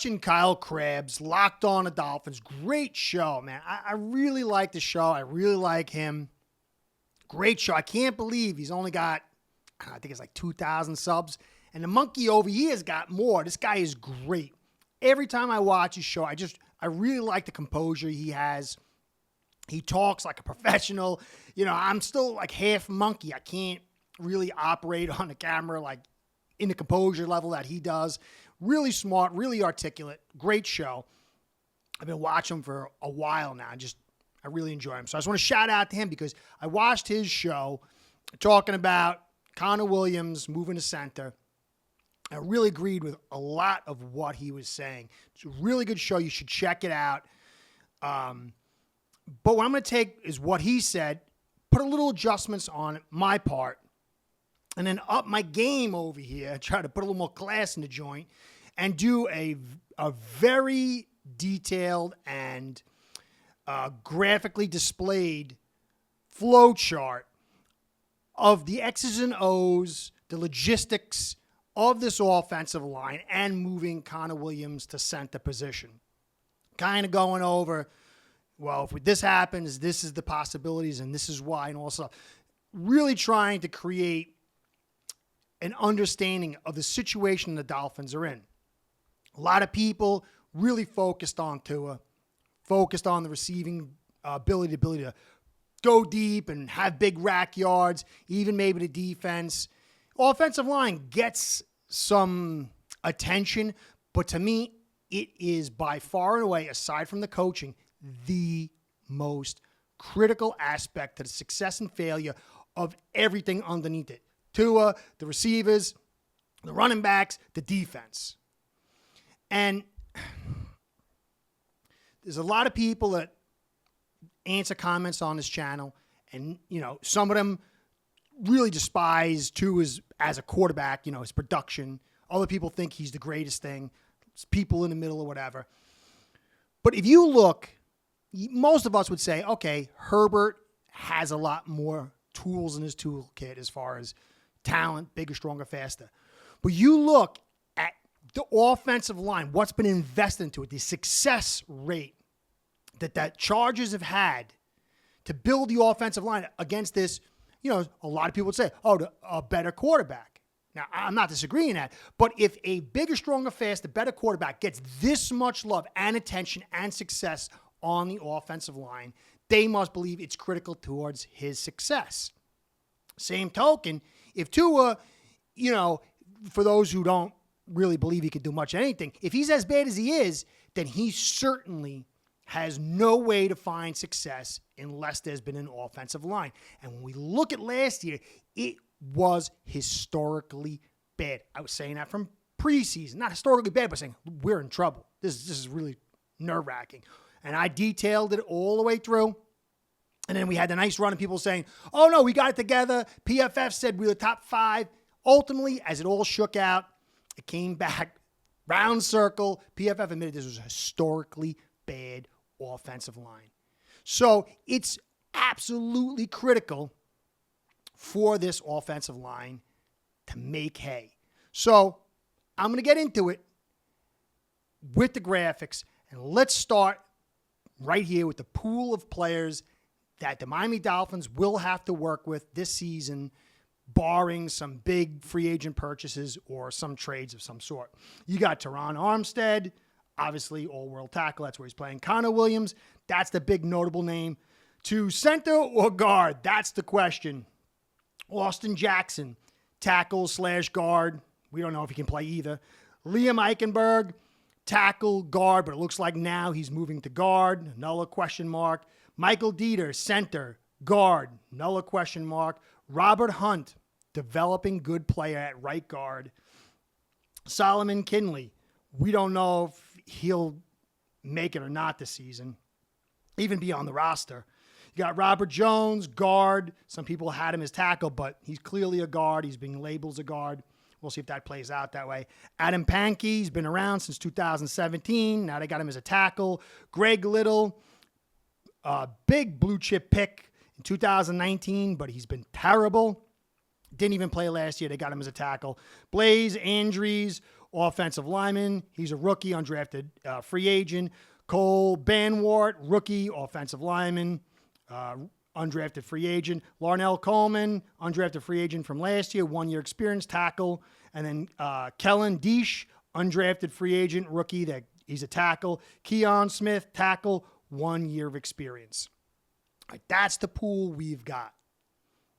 watching Kyle Krabs, Locked On the Dolphins. Great show, man. I really like the show. I really like him. Great show. I can't believe he's only got, I think it's like 2,000 subs. And the monkey over here has got more. This guy is great. Every time I watch his show, I really like the composure he has. He talks like a professional. You know, I'm still like half monkey. I can't really operate on the camera like in the composure level that he does. Really smart, really articulate. Great show. I've been watching him for a while now. I really enjoy him. So I just want to shout out to him because I watched his show talking about Connor Williams moving to center. I really agreed with a lot of what he was saying. It's a really good show. You should check it out. But what I'm going to take is what he said, put a little adjustments on my part, and then up my game over here, try to put a little more class in the joint, and do a very detailed and graphically displayed flow chart of the X's and O's, the logistics of this offensive line, and moving Connor Williams to center position. Kind of going over, well, if this happens, this is the possibilities, and this is why, and all stuff. Really trying to create an understanding of the situation the Dolphins are in. A lot of people really focused on Tua, focused on the receiving ability to go deep and have big rack yards, even maybe the defense. Offensive line gets some attention, but to me, it is by far and away, aside from the coaching, the most critical aspect to the success and failure of everything underneath it. Tua, the receivers, the running backs, the defense. And there's a lot of people that answer comments on this channel, and, you know, some of them really despise Tua as a quarterback, you know, his production. Other people think he's the greatest thing. It's people in the middle or whatever. But if you look, most of us would say, okay, Herbert has a lot more tools in his toolkit as far as talent, bigger, stronger, faster. But you look at the offensive line, what's been invested into it, the success rate that Chargers have had to build the offensive line against this, you know, a lot of people would say, a better quarterback. Now, I'm not disagreeing that, but if a bigger, stronger, faster, better quarterback gets this much love and attention and success on the offensive line, they must believe it's critical towards his success. Same token, if Tua, you know, for those who don't really believe he could do much of anything, if he's as bad as he is, then he certainly has no way to find success unless there's been an offensive line. And when we look at last year, it was historically bad. I was saying that from preseason, not historically bad, but saying we're in trouble. This is really nerve-wracking. And I detailed it all the way through. And then we had the nice run of people saying, oh, no, we got it together. PFF said we were top 5. Ultimately, as it all shook out, it came back round circle. PFF admitted this was a historically bad offensive line. So it's absolutely critical for this offensive line to make hay. So I'm going to get into it with the graphics, and let's start right here with the pool of players that the Miami Dolphins will have to work with this season, barring some big free agent purchases or some trades of some sort. You got Terron Armstead, obviously all-world tackle. That's where he's playing. Connor Williams, that's the big notable name. To center or guard, that's the question. Austin Jackson, tackle/guard. We don't know if he can play either. Liam Eichenberg, tackle, guard, but it looks like now he's moving to guard. Another question mark. Michael Dieter, center, guard. Another question mark. Robert Hunt, developing good player at right guard. Solomon Kinley, we don't know if he'll make it or not this season, even be on the roster. You got Robert Jones, guard. Some people had him as tackle, but he's clearly a guard. He's being labeled as a guard. We'll see if that plays out that way. Adam Pankey, he's been around since 2017. Now they got him as a tackle. Greg Little, big blue chip pick in 2019, but he's been terrible. Didn't even play last year. They got him as a tackle. Blaze Andrews, offensive lineman. He's a rookie, undrafted free agent. Cole Banwart, rookie, offensive lineman, undrafted free agent. Larnell Coleman, undrafted free agent from last year, 1 year experience, tackle. And then Kellen Deesh, undrafted free agent, rookie, that he's a tackle. Keon Smith, tackle, 1 year of experience. All right, that's the pool we've got.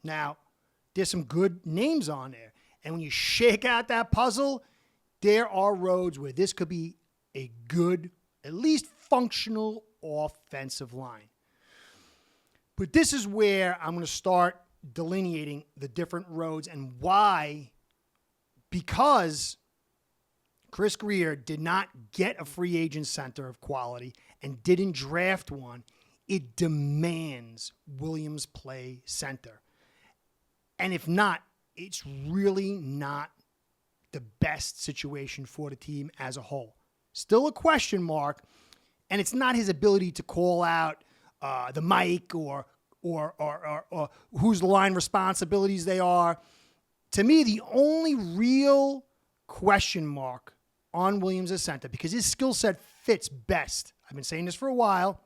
Now, there's some good names on there. And when you shake out that puzzle, there are roads where this could be a good, at least functional offensive line. But this is where I'm going to start delineating the different roads and why. Because Chris Grier did not get a free agent center of quality and didn't draft one, it demands Williams play center. And if not, it's really not the best situation for the team as a whole. Still a question mark, and it's not his ability to call out the mic or whose the line responsibilities they are. To me, the only real question mark on Williams as center, because his skill set fits best, I've been saying this for a while,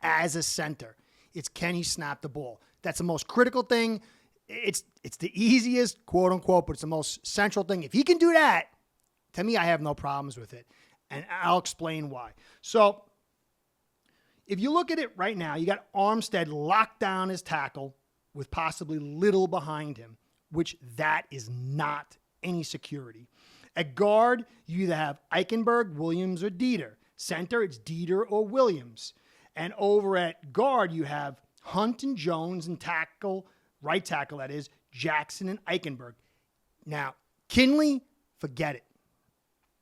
as a center, it's can he snap the ball? That's the most critical thing. It's the easiest, quote unquote, but it's the most central thing. If he can do that, to me, I have no problems with it. And I'll explain why. So if you look at it right now, you got Armstead locked down his tackle with possibly little behind him, which that is not any security. At guard, you either have Eichenberg, Williams, or Dieter. Center, it's Dieter or Williams. And over at guard, you have Hunt and Jones, and tackle, right tackle that is, Jackson and Eichenberg. Now, Kinley, forget it.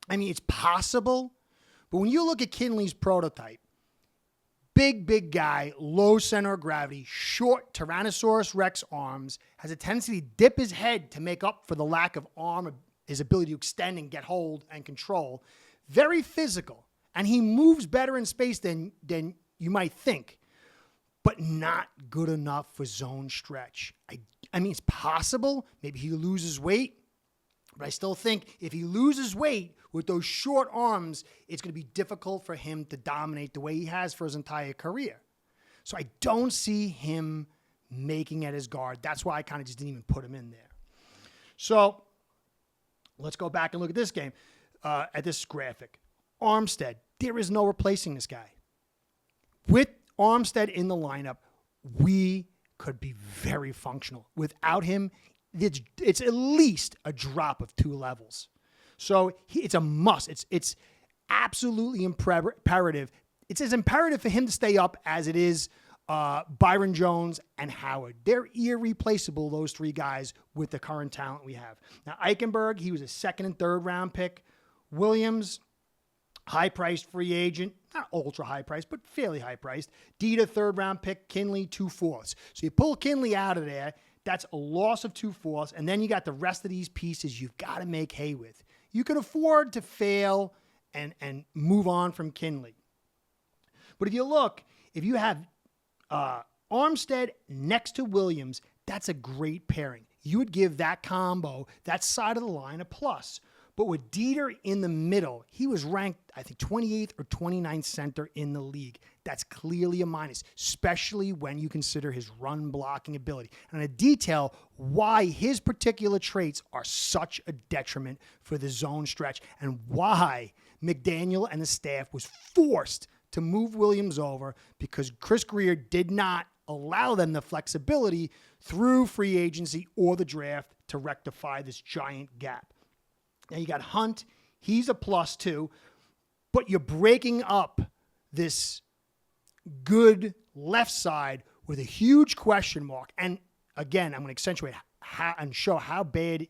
I mean, it's possible, but when you look at Kinley's prototype, big guy, low center of gravity, short Tyrannosaurus Rex arms, has a tendency to dip his head to make up for the lack of arm, his ability to extend and get hold and control. Very physical, and he moves better in space than you might think, but not good enough for zone stretch. I mean, it's possible. Maybe he loses weight, but I still think if he loses weight with those short arms, it's going to be difficult for him to dominate the way he has for his entire career. So I don't see him making at his guard. That's why I kind of just didn't even put him in there. So let's go back and look at this game, at this graphic. Armstead, there is no replacing this guy. With Armstead in the lineup, we could be very functional. Without him, it's at least a drop of 2 levels. So it's a must. It's absolutely imperative. It's as imperative for him to stay up as it is Byron Jones and Howard. They're irreplaceable, those 3 guys, with the current talent we have. Now, Eichenberg, he was a 2nd and 3rd round pick. Williams, high-priced free agent. Not ultra high-priced, but fairly high-priced. Dieter, 3rd round pick. Kinley, 2 fourths. So you pull Kinley out of there, that's a loss of 2 fourths, and then you got the rest of these pieces you've got to make hay with. You can afford to fail and move on from Kinley. But if you look, if you have Armstead next to Williams, that's a great pairing. You would give that combo, that side of the line, a plus. But with Dieter in the middle, he was ranked, I think, 28th or 29th center in the league. That's clearly a minus, especially when you consider his run blocking ability. And I detail why his particular traits are such a detriment for the zone stretch and why McDaniel and the staff was forced to move Williams over because Chris Grier did not allow them the flexibility through free agency or the draft to rectify this giant gap. Now you got Hunt. He's a plus too, but you're breaking up this good left side with a huge question mark. And again, I'm going to accentuate and show how bad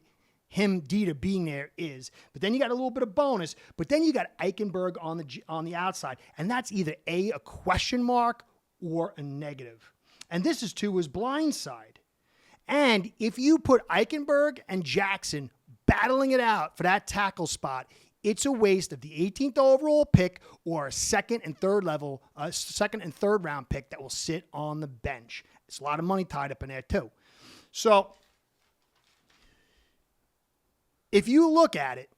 him, Dieter, being there is. But then you got a little bit of bonus. But then you got Eichenberg on the outside, and that's either a question mark or a negative. And this is to his blind side. And if you put Eichenberg and Jackson battling it out for that tackle spot, it's a waste of the 18th overall pick or a second and third round pick that will sit on the bench. It's a lot of money tied up in there too. So if you look at it,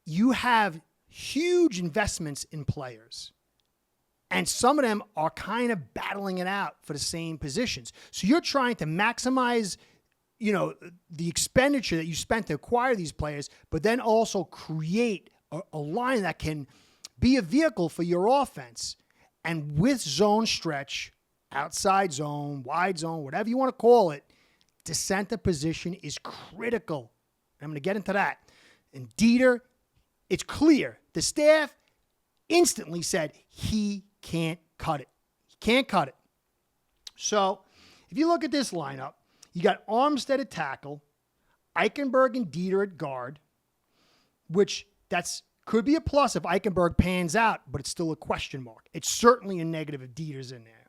you have huge investments in players. And some of them are kind of battling it out for the same positions. So you're trying to maximize, the expenditure that you spent to acquire these players, but then also create a line that can be a vehicle for your offense. And with zone stretch, outside zone, wide zone, whatever you want to call it, the center position is critical. And I'm going to get into that. And Dieter, it's clear. The staff instantly said he can't cut it. He can't cut it. So if you look at this lineup, you got Armstead at tackle, Eichenberg and Dieter at guard, which could be a plus if Eichenberg pans out, but it's still a question mark. It's certainly a negative if Dieter's in there.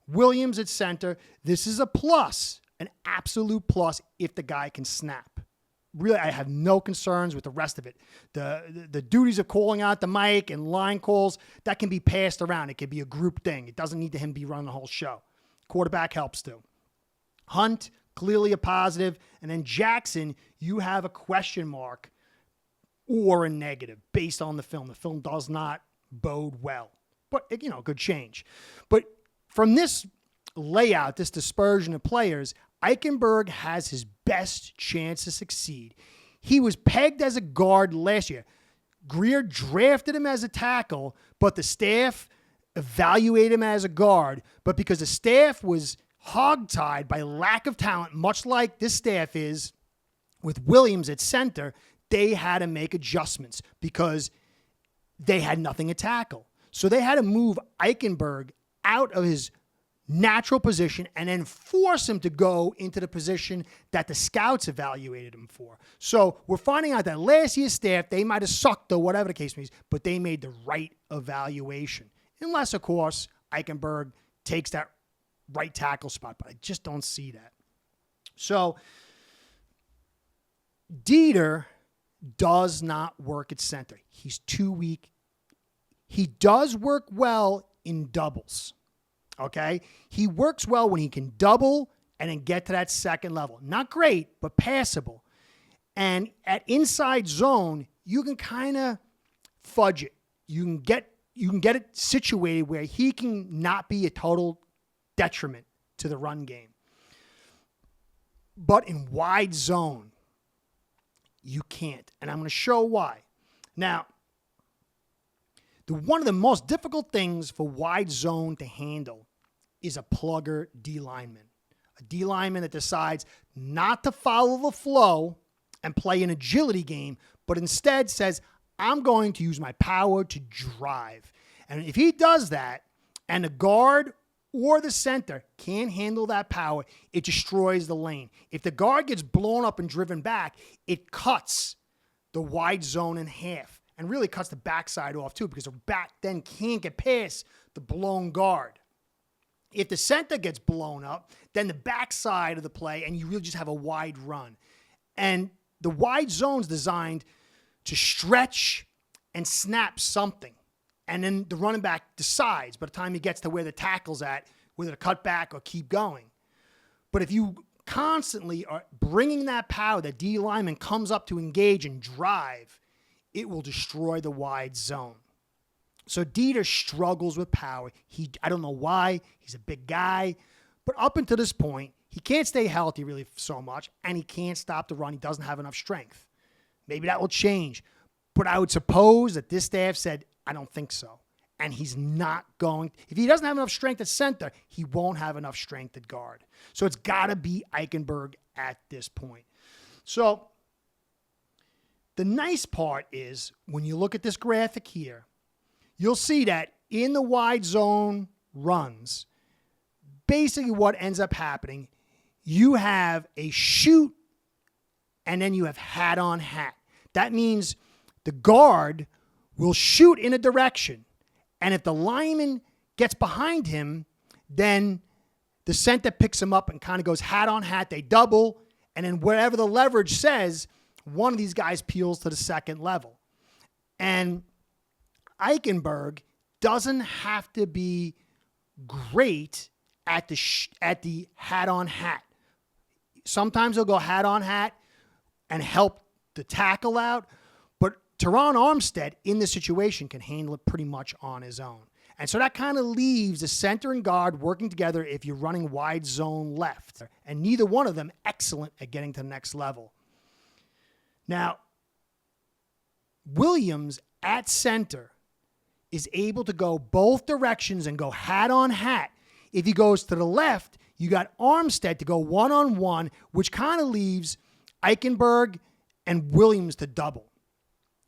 Williams at center. This is a plus, an absolute plus if the guy can snap. Really, I have no concerns with the rest of it. The duties of calling out the mic and line calls, that can be passed around. It could be a group thing. It doesn't need him be running the whole show. Quarterback helps too. Hunt, clearly a positive. And then Jackson, you have a question mark or a negative based on the film. The film does not bode well. But, good change. But from this layout, this dispersion of players, Eichenberg has his best chance to succeed. He was pegged as a guard last year. Greer drafted him as a tackle, but the staff evaluated him as a guard. But because the staff was hogtied by lack of talent, much like this staff is with Williams at center, they had to make adjustments because they had nothing to tackle. So they had to move Eichenberg out of his natural position and then force him to go into the position that the scouts evaluated him for. So we're finding out that last year's staff, they might have sucked or whatever the case may be, but they made the right evaluation. Unless, of course, Eichenberg takes that right tackle spot, but I just don't see that. So Dieter does not work at center. He's too weak. He does work well in doubles. Okay? He works well when he can double and then get to that second level. Not great, but passable. And at inside zone, you can kind of fudge it. You can get it situated where he can not be a total detriment to the run game. But in wide zone, you can't. And I'm going to show why. Now, one of the most difficult things for wide zone to handle is a plugger D lineman. A D lineman that decides not to follow the flow and play an agility game, but instead says, I'm going to use my power to drive. And if he does that, and the guard or the center can't handle that power, it destroys the lane. If the guard gets blown up and driven back, it cuts the wide zone in half and really cuts the backside off too, because the back then can't get past the blown guard. If the center gets blown up, then the backside of the play, and you really just have a wide run. And the wide zone's designed to stretch and snap something. And then the running back decides by the time he gets to where the tackle's at, whether to cut back or keep going. But if you constantly are bringing that power, that D lineman comes up to engage and drive, it will destroy the wide zone. So Dieter struggles with power. I don't know why. He's a big guy. But up until this point, he can't stay healthy really so much, and he can't stop the run. He doesn't have enough strength. Maybe that will change. But I would suppose that this staff said, I don't think so. And he's not going. If he doesn't have enough strength at center, he won't have enough strength at guard. So it's got to be Eichenberg at this point. So the nice part is when you look at this graphic here, you'll see that in the wide zone runs, basically what ends up happening, you have a shoot and then you have hat on hat. That means the guard will shoot in a direction. And if the lineman gets behind him, then the center picks him up and kind of goes hat on hat. They double. And then wherever the leverage says, one of these guys peels to the second level. And Eichenberg doesn't have to be great at the hat on hat. Sometimes he'll go hat on hat and help the tackle out. Terron Armstead in this situation can handle it pretty much on his own. And so that kind of leaves the center and guard working together if you're running wide zone left. And neither one of them excellent at getting to the next level. Now, Williams at center is able to go both directions and go hat on hat. If he goes to the left, you got Armstead to go one-on-one, which kind of leaves Eichenberg and Williams to double.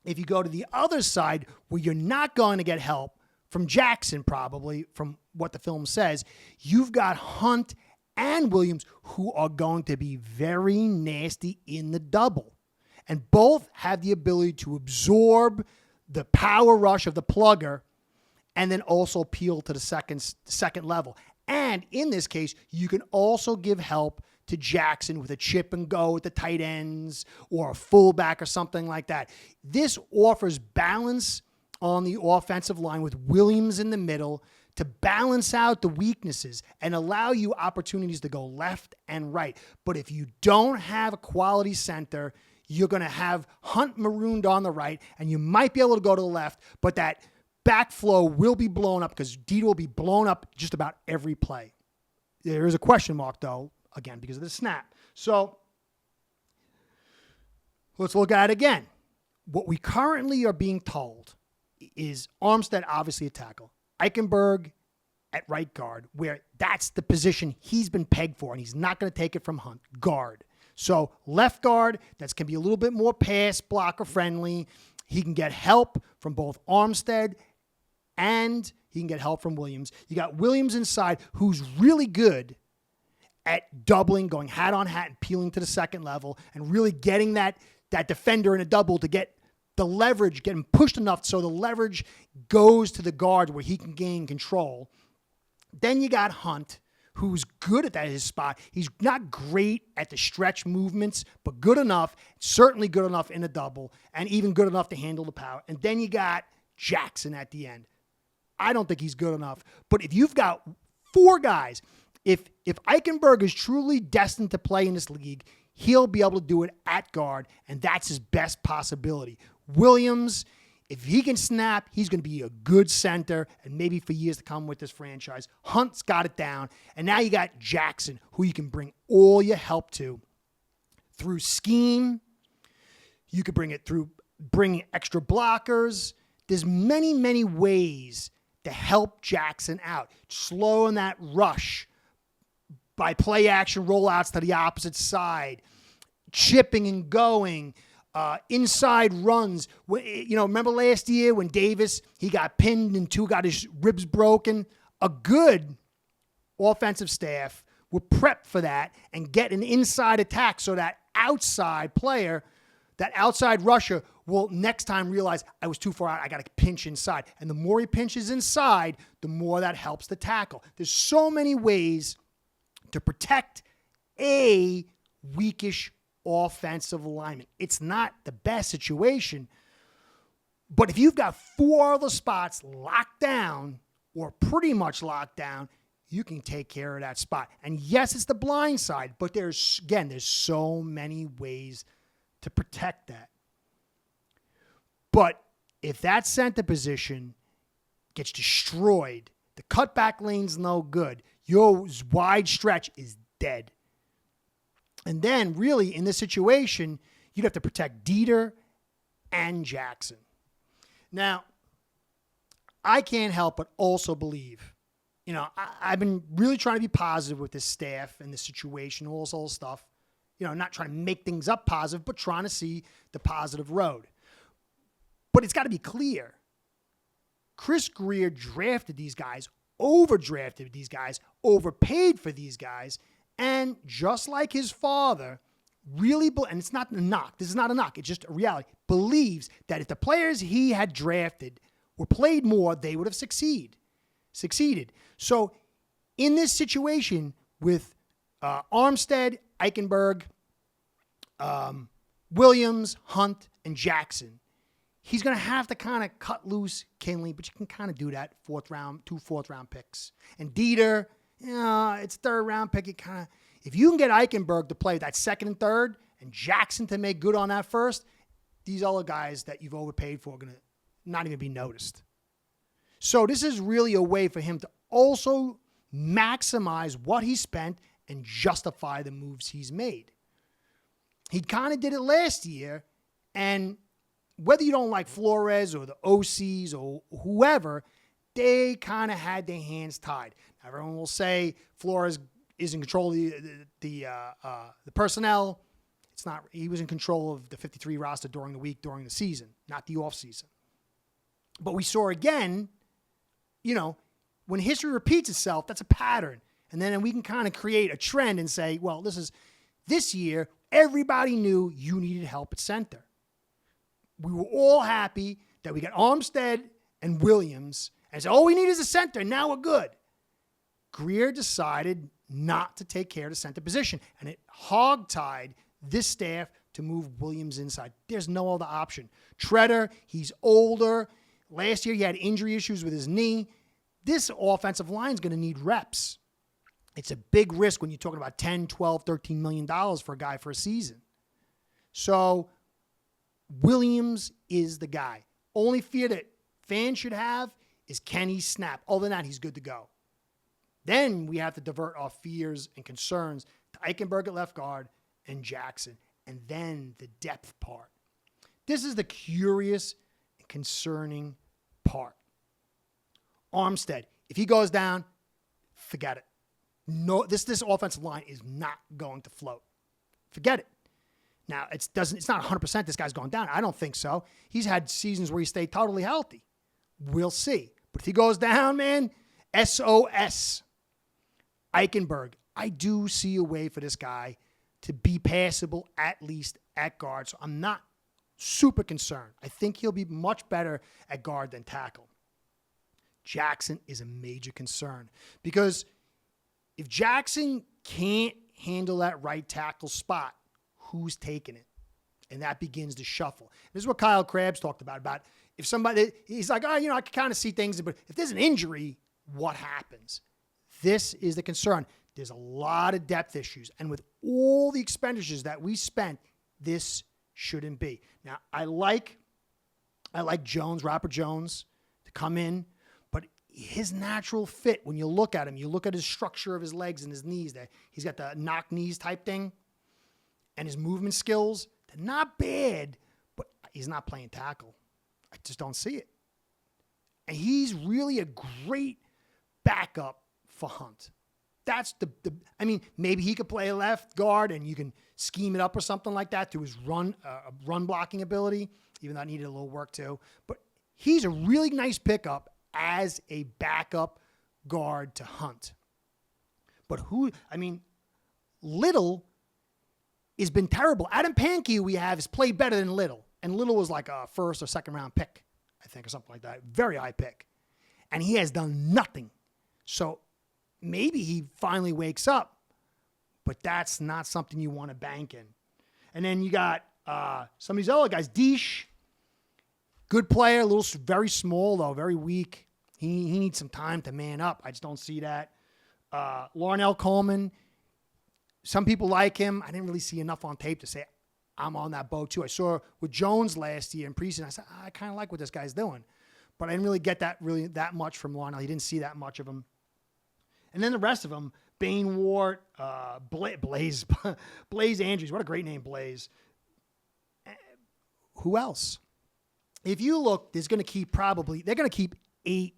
If you go to the other side, where you're not going to get help from Jackson, probably, from what the film says, you've got Hunt and Williams who are going to be very nasty in the double. And both have the ability to absorb the power rush of the plugger and then also peel to the second level. And in this case, you can also give help to Jackson with a chip and go at the tight ends or a fullback or something like that. This offers balance on the offensive line with Williams in the middle to balance out the weaknesses and allow you opportunities to go left and right. But if you don't have a quality center, you're going to have Hunt marooned on the right, and you might be able to go to the left, but that backflow will be blown up because Dieter will be blown up just about every play. There is a question mark, though, again, because of the snap. So let's look at it again. What we currently are being told is Armstead, obviously a tackle. Eichenberg at right guard, where that's the position he's been pegged for, and he's not going to take it from Hunt. Guard. So left guard, that can be a little bit more pass blocker friendly. He can get help from both Armstead and he can get help from Williams. You got Williams inside, who's really good at doubling, going hat on hat and peeling to the second level and really getting that defender in a double to get the leverage, get him pushed enough so the leverage goes to the guard where he can gain control. Then you got Hunt, who's good at that his spot. He's not great at the stretch movements, but good enough, certainly good enough in a double, and even good enough to handle the power. And then you got Jackson at the end. I don't think he's good enough. But if you've got four guys, if Eichenberg is truly destined to play in this league, he'll be able to do it at guard, and that's his best possibility. Williams, if he can snap, he's going to be a good center, and maybe for years to come with this franchise. Hunt's got it down, and now you got Jackson, who you can bring all your help to through scheme. You could bring it through bringing extra blockers. There's many, many ways to help Jackson out. Slowing that rush by play action rollouts to the opposite side, chipping and going, inside runs. Remember last year when Davis, he got pinned and Tua got his ribs broken? A good offensive staff would prep for that and get an inside attack so that outside player, that outside rusher will next time realize I was too far out, I got to pinch inside. And the more he pinches inside, the more that helps the tackle. There's so many ways to protect a weakish offensive lineman. It's not the best situation, but if you've got four other spots locked down or pretty much locked down, you can take care of that spot. And yes, it's the blind side, but there's so many ways to protect that. But if that center position gets destroyed, the cutback lane's no good. Your wide stretch is dead. And then, really, in this situation, you'd have to protect Dieter and Jackson. Now, I can't help but also believe, I've been really trying to be positive with this staff and this situation, all this stuff. Not trying to make things up positive, but trying to see the positive road. But it's got to be clear. Chris Grier drafted these guys, overdrafted these guys, overpaid for these guys, and just like his father, really, and it's not a knock, this is not a knock, it's just a reality, believes that if the players he had drafted were played more, they would have succeeded. So in this situation with Armstead, Eichenberg, Williams, Hunt, and Jackson, he's going to have to kind of cut loose Kinley, but you can kind of do that two fourth round picks. And Dieter, it's third round pick. If you can get Eichenberg to play that second and third and Jackson to make good on that first, these other guys that you've overpaid for are going to not even be noticed. So this is really a way for him to also maximize what he spent and justify the moves he's made. He kind of did it last year, and whether you don't like Flores or the OCs or whoever, they kind of had their hands tied. Now, everyone will say Flores is in control of the personnel. It's not. He was in control of the 53 roster during the week, during the season, not the off season. But we saw again, when history repeats itself, that's a pattern. And then we can kind of create a trend and say, well, this year, everybody knew you needed help at center. We were all happy that we got Armstead and Williams and said, all we need is a center. Now we're good. Greer decided not to take care of the center position, and it hogtied this staff to move Williams inside. There's no other option. Treader, he's older. Last year, he had injury issues with his knee. This offensive line is going to need reps. It's a big risk when you're talking about $10, $12, $13 million for a guy for a season. So Williams is the guy. Only fear that fans should have is can he snap? Other than that, he's good to go. Then we have to divert our fears and concerns to Eichenberg at left guard and Jackson. And then the depth part. This is the curious and concerning part. Armstead, if he goes down, forget it. No, this offensive line is not going to float. Forget it. Now, it's not 100% this guy's going down. I don't think so. He's had seasons where he stayed totally healthy. We'll see. But if he goes down, man, SOS. Eichenberg, I do see a way for this guy to be passable at least at guard. So I'm not super concerned. I think he'll be much better at guard than tackle. Jackson is a major concern because if Jackson can't handle that right tackle spot, who's taking it? And that begins to shuffle. This is what Kyle Krabs talked about if somebody, he's like, I can kind of see things, but if there's an injury, what happens? This is the concern. There's a lot of depth issues. And with all the expenditures that we spent, this shouldn't be. Now, I like Jones, Robert Jones, to come in, but his natural fit, when you look at him, you look at his structure of his legs and his knees, that he's got the knock knees type thing, and his movement skills, they're not bad, but he's not playing tackle. I just don't see it. And he's really a great backup for Hunt. That's maybe he could play left guard and you can scheme it up or something like that to his run blocking ability, even though that needed a little work too. But he's a really nice pickup as a backup guard to Hunt. But Little has been terrible. Adam Pankey we have has played better than Little. And Little was like a first or second round pick, I think, or something like that. Very high pick. And he has done nothing. So maybe he finally wakes up, but that's not something you want to bank in. And then you got some of these other guys. Deesh, good player, very small though, very weak. He needs some time to man up. I just don't see that. Larnell Coleman, some people like him. I didn't really see enough on tape to say I'm on that boat too. I saw with Jones last year in preseason. I said, I kind of like what this guy's doing. But I didn't really get that much from Larnell. He didn't see that much of him. And then the rest of them, Bain Ward, Blaze Andrews. What a great name, Blaze. Who else? If you look, they're going to keep 8,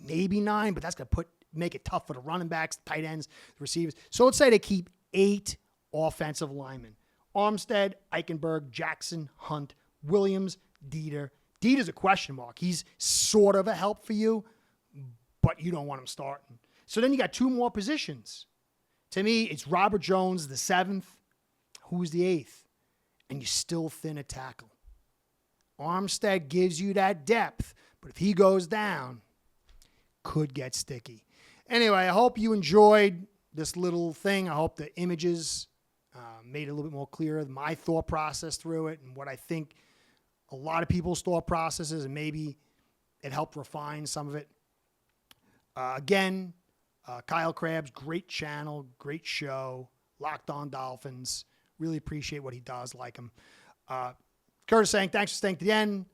maybe 9, but that's going to make it tough for the running backs, the tight ends, the receivers. So let's say they keep 8 offensive linemen. Armstead, Eichenberg, Jackson, Hunt, Williams, Dieter. Dieter's a question mark. He's sort of a help for you, but you don't want him starting. So then you got 2 more positions. To me, it's Robert Jones, the 7th. Who's the 8th? And you're still thin at tackle. Armstead gives you that depth, but if he goes down, could get sticky. Anyway, I hope you enjoyed this little thing. I hope the images made it a little bit more clear, my thought process through it and what I think a lot of people's thought processes, and maybe it helped refine some of it. Again, Kyle Krabs, great channel, great show, Locked On Dolphins. Really appreciate what he does, like him. Curtis saying, thanks for staying to the end.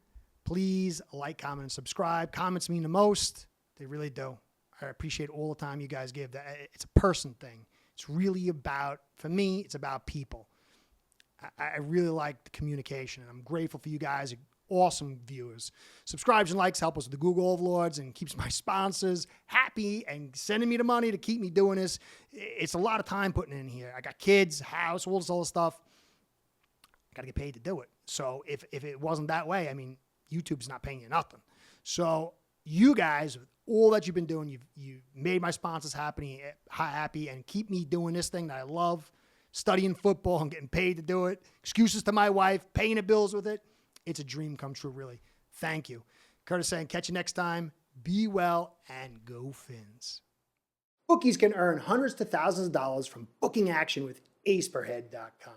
Please like, comment, and subscribe. Comments mean the most. They really do. I appreciate all the time you guys give. It's a person thing. It's really about, for me, it's about people. I really like the communication, and I'm grateful for you guys. Awesome viewers. Subscribes and likes help us with the Google overlords and keeps my sponsors happy and sending me the money to keep me doing this. It's a lot of time putting in here. I got kids, house, all this stuff. I got to get paid to do it. So if it wasn't that way, I mean, YouTube's not paying you nothing. So you guys, with all that you've been doing, you made my sponsors happy and keep me doing this thing that I love, studying football and getting paid to do it. Excuses to my wife, paying the bills with it. It's a dream come true, really. Thank you. Curtis saying, catch you next time. Be well and go Phins. Bookies can earn hundreds to thousands of dollars from booking action with aceperhead.com.